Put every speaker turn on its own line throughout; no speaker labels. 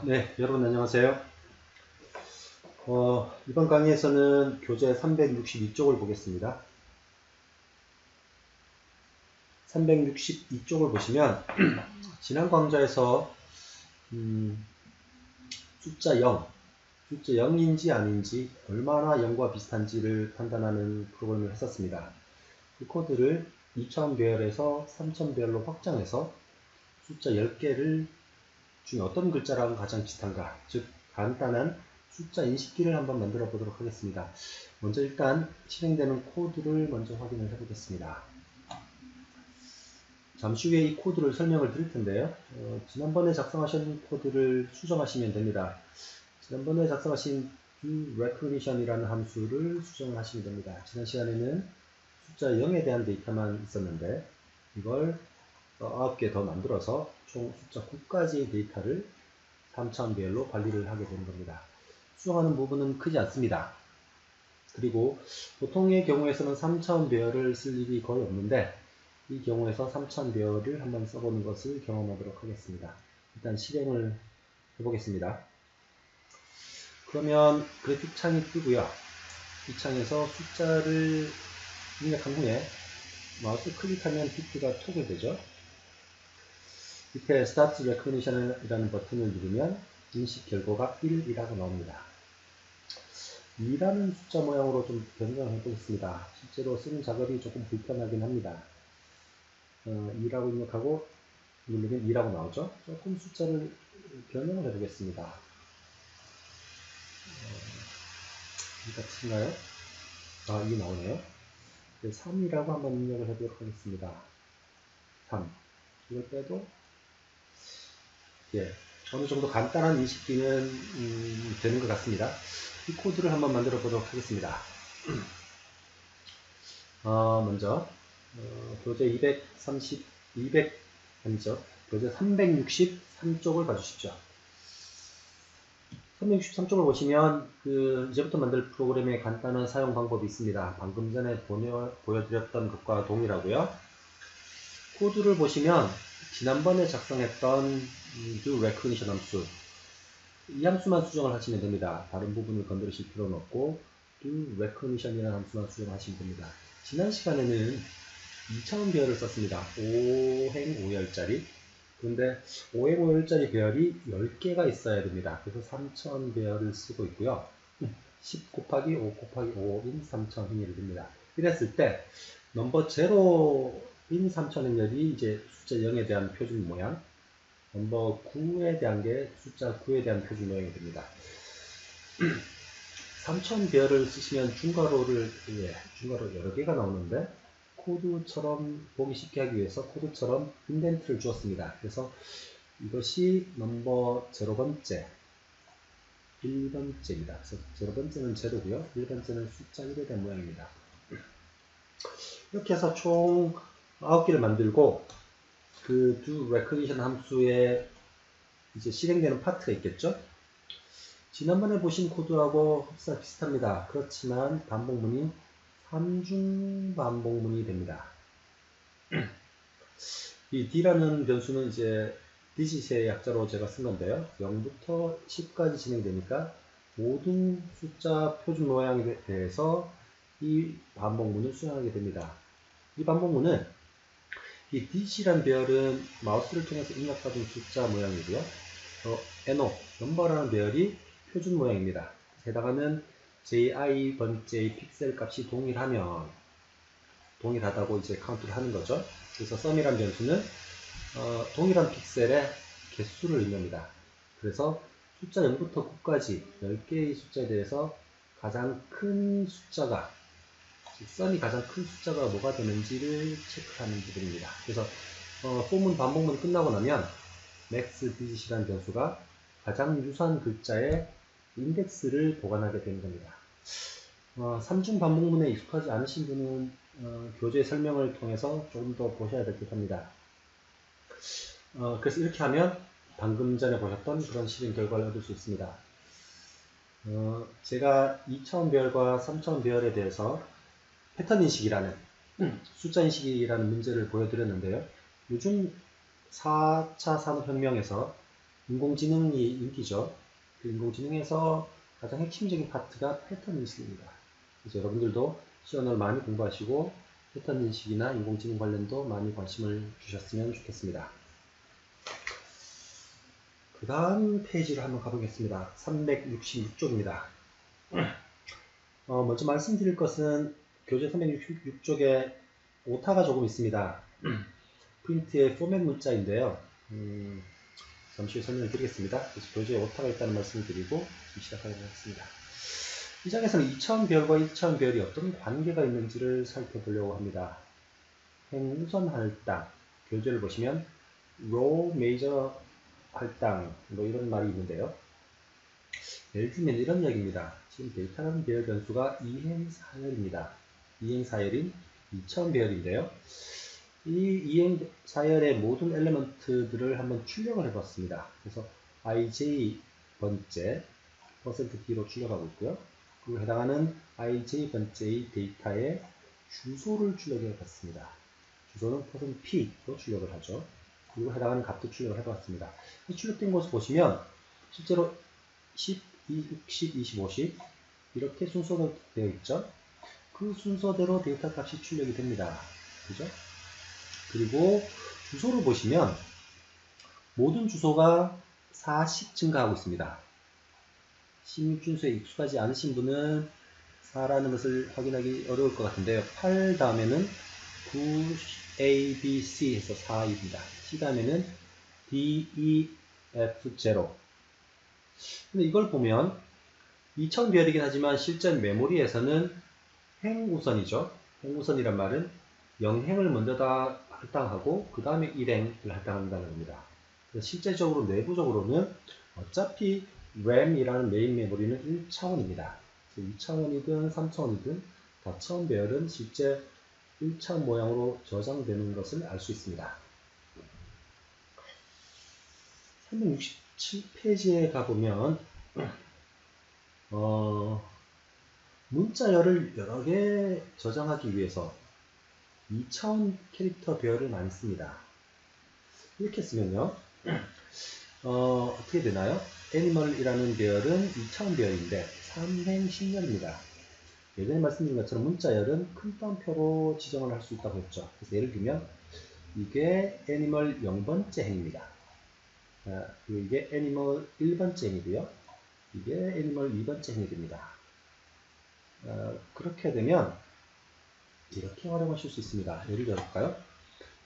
네, 여러분 안녕하세요. 이번 강의에서는 교재 362쪽을 보겠습니다. 362쪽을 보시면 지난 강좌에서 숫자 0, 숫자 0인지 아닌지 얼마나 0과 비슷한지를 판단하는 프로그램을 했었습니다. 그 코드를 2000 배열에서 3000 배열로 확장해서 숫자 10개를 중에 어떤 글자랑 가장 비슷한가, 즉 간단한 숫자 인식기를 한번 만들어 보도록 하겠습니다. 먼저 일단 실행되는 코드를 먼저 확인을 해 보겠습니다. 잠시 후에 이 코드를 설명을 드릴 텐데요. 지난번에 작성하신 코드를 수정하시면 됩니다. 지난번에 작성하신 doRecognition이라는 함수를 수정을 하시면 됩니다. 지난 시간에는 숫자 0에 대한 데이터만 있었는데 이걸 9개 더 만들어서 총 숫자 9가지의 데이터를 3000 배열로 관리를 하게 되는 겁니다. 수정하는 부분은 크지 않습니다. 그리고 보통의 경우에서는 3000 배열을 쓸 일이 거의 없는데 이 경우에서 3000 배열을 한번 써보는 것을 경험하도록 하겠습니다. 일단 실행을 해보겠습니다. 그러면 그래픽 창이 뜨고요. 이 창에서 숫자를 입력한 후에 마우스 클릭하면 비트가 토글되죠. 밑에 Start Recognition 이라는 버튼을 누르면 인식 결과가 1이라고 나옵니다. 2라는 숫자 모양으로 좀 변경해 보겠습니다. 실제로 쓰는 작업이 조금 불편하긴 합니다. 2라고 입력하고 누르면 2라고 나오죠. 조금 숫자를 변경을 해 보겠습니다. 2가 치나요? 2 나오네요. 3이라고 한번 입력을 해보도록 하겠습니다. 3. 이걸 빼도 어느 정도 간단한 인식기는 되는 것 같습니다. 이 코드를 한번 만들어 보도록 하겠습니다. 먼저 교재 교재 363쪽을 봐주십시오. 363쪽을 보시면 이제부터 만들 프로그램의 간단한 사용 방법이 있습니다. 방금 전에 보여드렸던 것과 동일하고요. 코드를 보시면 지난번에 작성했던 doRecognition 함수, 이 함수만 수정을 하시면 됩니다. 다른 부분을 건드리실 필요는 없고 doRecognition이라는 함수만 수정을 하시면 됩니다. 지난 시간에는 2000 배열을 썼습니다. 5행 5열짜리. 그런데 5행 5열짜리 배열이 10개가 있어야 됩니다. 그래서 3000 배열을 쓰고 있고요. 10 곱하기 5 곱하기 5인 3000 행렬이 됩니다. 이랬을 때 넘버 0인 3000 행렬이 이제 숫자 0에 대한 표준 모양, 넘버 9에 대한 게 숫자 9에 대한 표준 모양이 됩니다. 3000 배열을 쓰시면 중괄호 여러 개가 나오는데 코드처럼 보기 쉽게 하기 위해서 코드처럼 인덴트를 주었습니다. 그래서 이것이 넘버 0번째, 1번째입니다. 그래서 0번째는 0고요. 1번째는 숫자 1에 대한 모양입니다. 이렇게 해서 총 9개를 만들고 그 doRecognition 함수에 이제 실행되는 파트가 있겠죠. 지난번에 보신 코드하고 흡사 비슷합니다. 그렇지만 반복문이 3중 반복문이 됩니다. 이 D라는 변수는 이제 디짓의 약자로 제가 쓴 건데요. 0부터 10까지 진행되니까 모든 숫자 표준 모양에 대해서 이 반복문을 수행하게 됩니다. 이 반복문은 이 DC라는 배열은 마우스를 통해서 입력받은 숫자 모양이고요. NO, 넘버라는 배열이 표준 모양입니다. 해당하는 JI 번째의 픽셀 값이 동일하다고 이제 카운트를 하는 거죠. 그래서 sum이란 변수는 동일한 픽셀의 개수를 의미합니다. 그래서 숫자 0부터 9까지 10개의 숫자에 대해서 가장 큰 숫자가, sum이 가장 큰 숫자가 뭐가 되는지를 체크하는 부분입니다. 그래서 포문 반복문 끝나고 나면 maxDigit이라는 변수가 가장 유사한 글자의 인덱스를 보관하게 되는 겁니다. 3중 반복문에 익숙하지 않으신 분은 교재 설명을 통해서 조금 더 보셔야 될 듯 합니다. 그래서 이렇게 하면 방금 전에 보셨던 그런 실행 결과를 얻을 수 있습니다. 제가 2000 배열과 3000 배열에 대해서 패턴 인식이라는 숫자 인식이라는 문제를 보여드렸는데요. 요즘 4차 산업혁명에서 인공지능이 인기죠. 그 인공지능에서 가장 핵심적인 파트가 패턴 인식입니다. 그래서 여러분들도 시연을 많이 공부하시고 패턴 인식이나 인공지능 관련도 많이 관심을 주셨으면 좋겠습니다. 그 다음 페이지로 한번 가보겠습니다. 366쪽입니다. 먼저 말씀드릴 것은 교재 366쪽에 오타가 조금 있습니다. 프린트의 포맷 문자인데요. 잠시 후에 설명을 드리겠습니다. 그래서 교재에 오타가 있다는 말씀을 드리고 시작하도록 하겠습니다. 이 장에서는 2000별과 1000별이 어떤 관계가 있는지를 살펴보려고 합니다. 행우선 할당, 교재를 보시면 row major 할당, 뭐 이런 말이 있는데요. 예를 들면 이런 이야기입니다. 지금 데이터라는 배열 변수가 이행사열입니다. 이행사열인 2000배열인데요. 이 이행사열의 모든 엘리먼트들을 한번 출력을 해봤습니다. 그래서 ij 번째 %d로 출력하고 있고요. 그리고 해당하는 ij 번째의 데이터의 주소를 출력해 봤습니다. 주소는 %p로 출력을 하죠. 그리고 해당하는 값도 출력을 해봤습니다. 출력된 것을 보시면 실제로 10, 60, 20, 50 이렇게 순서가 되어 있죠. 그 순서대로 데이터 값이 출력이 됩니다. 그죠? 그리고 주소를 보시면 모든 주소가 4씩 증가하고 있습니다. 16준수에 익숙하지 않으신 분은 4라는 것을 확인하기 어려울 것 같은데요. 8 다음에는 9, A, B, C 해서 4입니다. C 다음에는 D, E, F, 0. 근데 이걸 보면 2000배열이긴 하지만 실제 메모리에서는 행우선이죠. 행우선이란 말은 0행을 먼저 다 할당하고 그 다음에 1행을 할당한다는 겁니다. 그래서 실제적으로 내부적으로는 어차피 RAM이라는 메인 메모리는 1차원입니다. 2차원이든 3차원이든 다차원 배열은 실제 1차원 모양으로 저장되는 것을 알 수 있습니다. 367페이지에 가보면 문자열을 여러 개 저장하기 위해서 2차원 캐릭터 배열을 많이 씁니다. 이렇게 쓰면요. 어떻게 되나요? 애니멀이라는 배열은 2차원 배열인데 3행 10열입니다. 예전에 말씀드린 것처럼 문자열은 큰 따옴표로 지정을 할 수 있다고 했죠. 그래서 예를 들면 이게 애니멀 0번째 행입니다. 그리고 이게 애니멀 1번째 행이고요. 이게 애니멀 2번째 행이 됩니다. 그렇게 되면 이렇게 활용하실 수 있습니다. 예를 들어볼까요?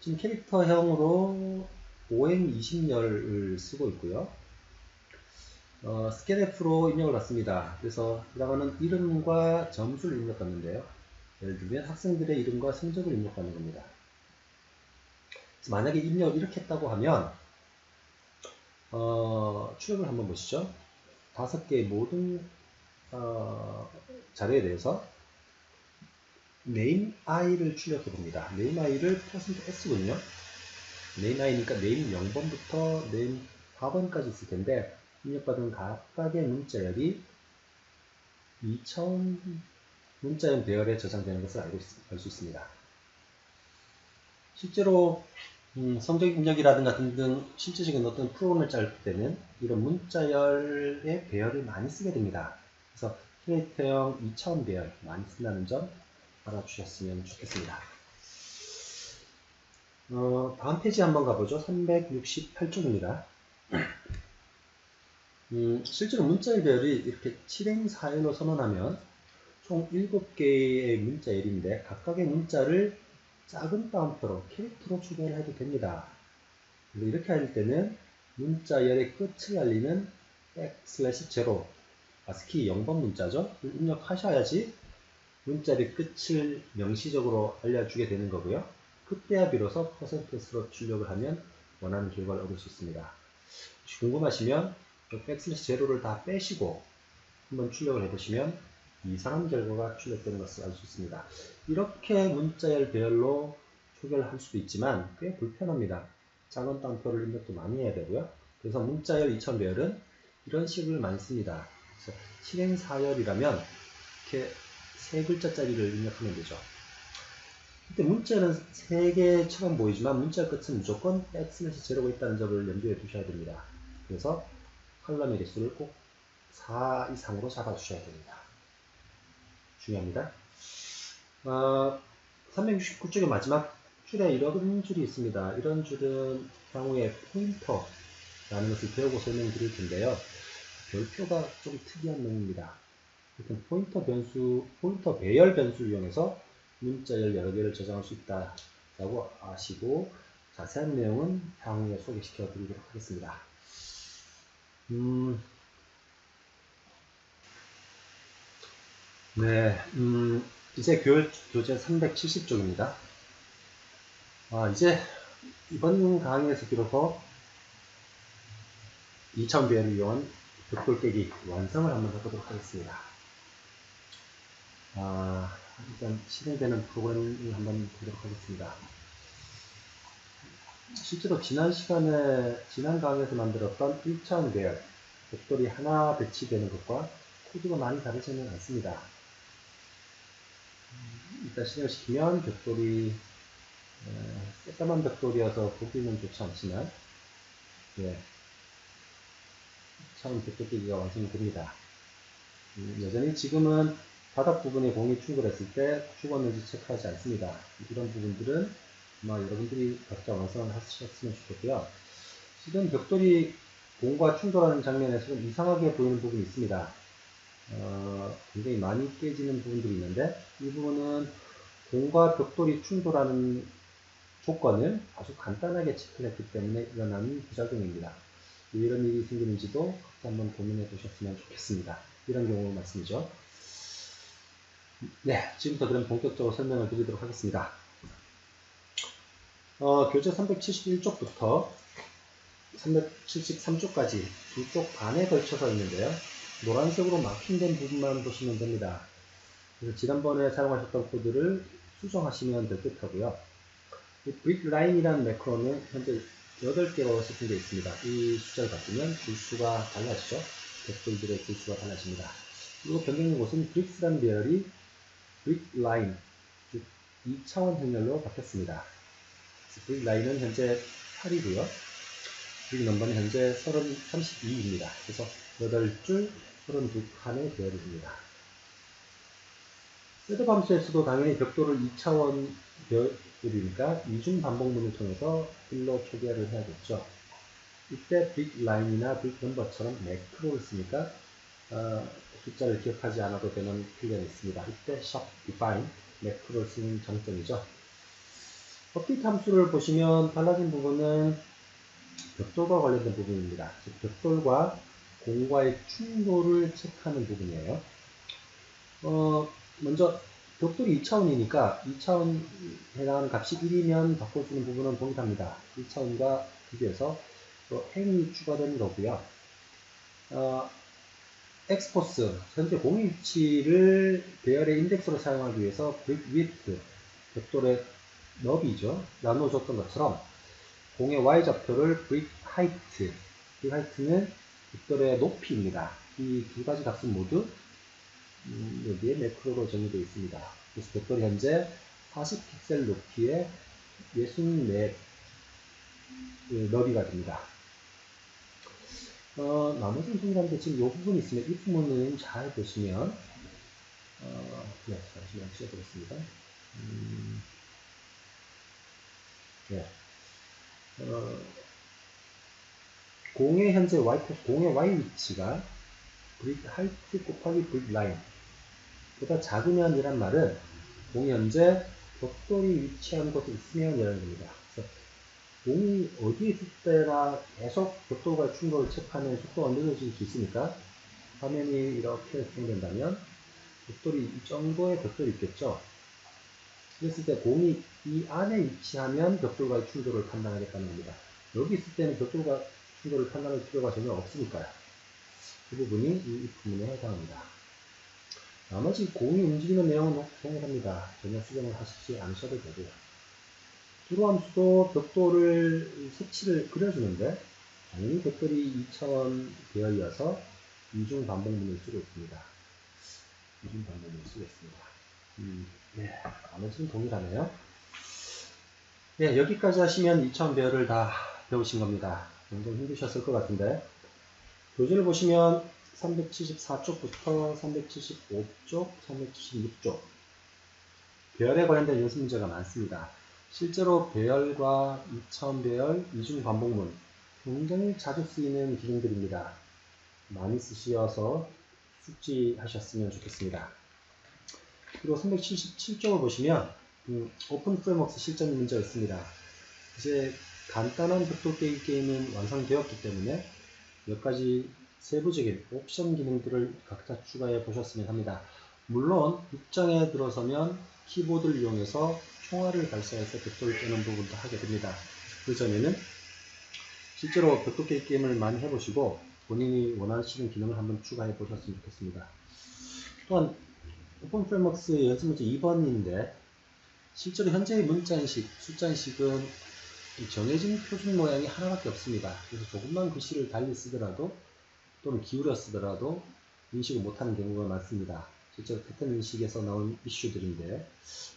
지금 캐릭터형으로 5행 20열을 쓰고 있고요. 스캔F로 입력을 받습니다. 그래서 해당하는 이름과 점수를 입력받는데요. 예를 들면 학생들의 이름과 성적을 입력받는 겁니다. 그래서 만약에 입력을 이렇게 했다고 하면 출력을 한번 보시죠. 5개의 모든 자료에 대해서 name i를 출력해 봅니다. name i를 %s군요. name i니까 name 0번부터 name 4번까지 있을 텐데 입력받은 각각의 문자열이 2000 문자형 배열에 저장되는 것을 알 수 있습니다. 실제로 성적 입력이라든가 등등 실질적인 어떤 프로그램을 짤 때는 이런 문자열의 배열을 많이 쓰게 됩니다. 그래서 캐릭터형 2차원 배열 많이 쓴다는 점 알아주셨으면 좋겠습니다. 다음 페이지 한번 가보죠. 368쪽입니다. 실제로 문자열 배열이 이렇게 7행 4열로 선언하면 총 7개의 문자열인데 각각의 문자를 작은 따옴표로 캐릭터로 추가를 해도 됩니다. 이렇게 할 때는 문자열의 끝을 알리는 \0 ASCII 0번 문자죠. 입력하셔야지 문자열의 끝을 명시적으로 알려주게 되는 거고요. 그때야 비로소 %s로 출력을 하면 원하는 결과를 얻을 수 있습니다. 혹시 궁금하시면 \0를 다 빼시고 한번 출력을 해보시면 이상한 결과가 출력되는 것을 알 수 있습니다. 이렇게 문자열 배열로 초기화를 할 수도 있지만 꽤 불편합니다. 작은 따옴표를 입력도 많이 해야 되고요. 그래서 문자열 2000 배열은 이런 식을 많이 씁니다. 그래서 실행 4열이라면 이렇게 3글자짜리를 입력하면 되죠. 그때 문자열은 3개처럼 보이지만 문자 끝은 무조건 \0가 있다는 점을 염두에 두셔야 됩니다. 그래서 칼럼의 개수를 꼭 4 이상으로 잡아주셔야 됩니다. 중요합니다. 369쪽의 마지막 줄에 이런 줄이 있습니다. 이런 줄은 향후에 포인터라는 것을 배우고 설명드릴 텐데요. 별표가 좀 특이한 내용입니다. 일단 포인터 배열 변수를 이용해서 문자열 여러 개를 저장할 수 있다라고 아시고 자세한 내용은 향후에 소개시켜 드리도록 하겠습니다. 네, 이제 교재 370쪽입니다. 이제 이번 강의에서 비로소 2차원 배열을 이용한 벽돌 깨기 완성을 한번 해보도록 하겠습니다. 일단 실행되는 프로그램을 한번 보도록 하겠습니다. 실제로 지난 강의에서 만들었던 1차원 배열, 벽돌이 하나 배치되는 것과 코드가 많이 다르지는 않습니다. 일단 실행을 시키면 벽돌이 새까만 벽돌이어서 보기는 좋지 않지만 1차원 벽돌 깨기가 완성이 됩니다. 여전히 지금은 바닥 부분에 공이 충돌했을 때 죽었는지 체크하지 않습니다. 이런 부분들은 아마 여러분들이 각자 완성을 하셨으면 좋겠고요. 지금 벽돌이 공과 충돌하는 장면에서 좀 이상하게 보이는 부분이 있습니다. 굉장히 많이 깨지는 부분들이 있는데 이 부분은 공과 벽돌이 충돌하는 조건을 아주 간단하게 체크를 했기 때문에 일어나는 부작용입니다. 이런 일이 생기는지도 각자 한번 고민해 보셨으면 좋겠습니다. 이런 경우 말씀이죠. 네, 지금부터 그럼 본격적으로 설명을 드리도록 하겠습니다. 교재 371쪽부터 373쪽까지 두 쪽 반에 걸쳐서 있는데요. 노란색으로 마킹된 부분만 보시면 됩니다. 그래서 지난번에 사용하셨던 코드를 수정하시면 될 듯 하고요. 이 브릭라인이라는 매크로는 현재 8개로 세팅되어 있습니다. 이 숫자를 바꾸면 줄수가 달라지죠. 벽돌들의 줄수가 달라집니다. 그리고 변경된 곳은 브릭스라는 배열이 브릭라인, 즉 2차원 행렬로 바뀌었습니다. 브릭라인은 현재 8이고요. 브릭 넘버는 현재 32입니다. 그래서 8줄 32칸의 배열이 됩니다. 셋업 함수에서도 당연히 벽돌을 2차원 배열이니까 이중 반복문을 통해서 필로 초기화를 해야겠죠. 이때 브릭 라인이나 브릭 넘버처럼 매크로를 쓰니까 숫자를 기억하지 않아도 되는 필요가 있습니다. 이때 shop define 매크로를 쓰는 장점이죠. 업데이트 함수를 보시면 달라진 부분은 벽돌과 관련된 부분입니다. 즉 벽돌과 공과의 충돌을 체크하는 부분이에요. 먼저 벽돌이 2차원이니까 2차원 해당하는 값이 1이면 바꿔주는 부분은 동일합니다. 1차원과 비교해서 행이 추가된 거고요. 엑스포스, 현재 공의 위치를 배열의 인덱스로 사용하기 위해서 브릭 위드, 벽돌의 너비죠. 나눠줬던 것처럼 공의 y좌표를 브릭 하이트, 브릭 하이트는 벽돌의 높이입니다. 이 두 가지 값은 모두 여기에 매크로로 정의되어 있습니다. 그래서 벽돌이 현재 40픽셀 높이의 64 너비가 됩니다. 나머지는 동일한데 지금 이 부분이 있으면 이 부분은 잘 보시면 네, 잠시만 치워보겠습니다. 네. 공의 현재 공의 y 위치가 브릭 하이트 곱하기 브릭 라인 보다 작으면 이란 말은 공이 현재 벽돌이 위치한 곳에 있으면 이라는 겁니다. 그래서 공이 어디에 있을 때나 계속 벽돌과 충돌을 체크하면 속도가 늦어질 수 있으니까 화면이 이렇게 진행된다면 벽돌이 이 정도의 벽돌이 있겠죠. 그랬을 때 공이 이 안에 위치하면 벽돌과의 충돌을 판단하겠다는 겁니다. 여기 있을 때는 벽돌과 충돌을 판단할 필요가 전혀 없으니까요. 그 부분이 이 부분에 해당합니다. 나머지 공이 움직이는 내용은 동일합니다. 전혀 수정을 하시지 않으셔도 되고요. 주로 함수도 벽돌을 색칠을 그려주는데 당연히 벽돌이 2차원 배열이어서 이중 반복문을 쓰고 있습니다. 이중 반복문을 쓰고 있습니다. 네, 나머지는 동일하네요. 네, 여기까지 하시면 2차원 배열을 다 배우신 겁니다. 굉장히 힘드셨을 것 같은데 교재를 보시면 374쪽부터 375쪽, 376쪽 배열에 관련된 연습 문제가 많습니다. 실제로 배열과 2차원 배열, 이중 반복문 굉장히 자주 쓰이는 기능들입니다. 많이 쓰셔서 숙지하셨으면 좋겠습니다. 그리고 377쪽을 보시면 오픈 프레임워크 실전 문제가 있습니다. 이제 간단한 벽돌 깨기 게임은 완성되었기 때문에 몇 가지 세부적인 옵션 기능들을 각자 추가해 보셨으면 합니다. 물론 입장에 들어서면 키보드를 이용해서 총알을 발사해서 벽돌을 깨는 부분도 하게 됩니다. 그 전에는 실제로 벽돌 깨기 게임을 많이 해보시고 본인이 원하시는 기능을 한번 추가해 보셨으면 좋겠습니다. 또한 오픈 프레임워크의 연습 문제 2번인데 실제로 현재의 문자인식, 숫자인식은 정해진 표준 모양이 하나밖에 없습니다. 그래서 조금만 글씨를 달리 쓰더라도 또는 기울여 쓰더라도 인식을 못하는 경우가 많습니다. 실제로 패턴 인식에서 나온 이슈들인데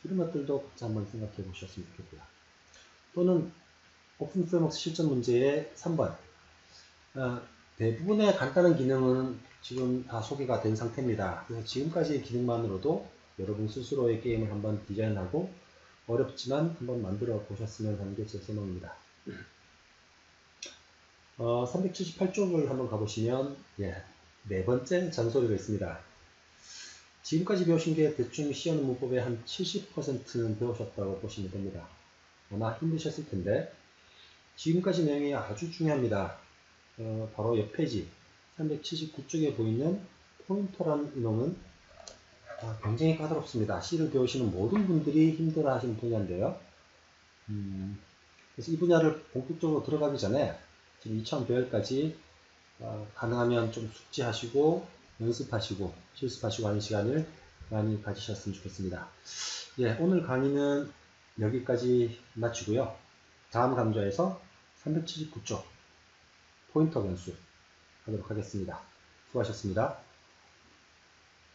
이런 것들도 각자 한번 생각해 보셨으면 좋겠고요. 또는 오픈 프레임워크 실전 문제의 3번 대부분의 간단한 기능은 지금 다 소개가 된 상태입니다. 그래서 지금까지의 기능만으로도 여러분 스스로의 게임을 한번 디자인하고 어렵지만 한번 만들어 보셨으면 하는 게 제 소망입니다. 378쪽을 한번 가보시면 네 번째 잔소리가 있습니다. 지금까지 배우신 게 대충 시하는 문법의 한 70%는 배우셨다고 보시면 됩니다. 아마 힘드셨을 텐데 지금까지 내용이 아주 중요합니다. 바로 옆 페이지 379쪽에 보이는 포인터라는 인형은 굉장히 까다롭습니다. C를 배우시는 모든 분들이 힘들어 하시는 분야인데요. 그래서 이 분야를 본격적으로 들어가기 전에 지금 2차원 배열까지 가능하면 좀 숙지하시고 연습하시고 실습하시고 하는 시간을 많이 가지셨으면 좋겠습니다. 오늘 강의는 여기까지 마치고요. 다음 강좌에서 379쪽 포인터 변수 하도록 하겠습니다. 수고하셨습니다.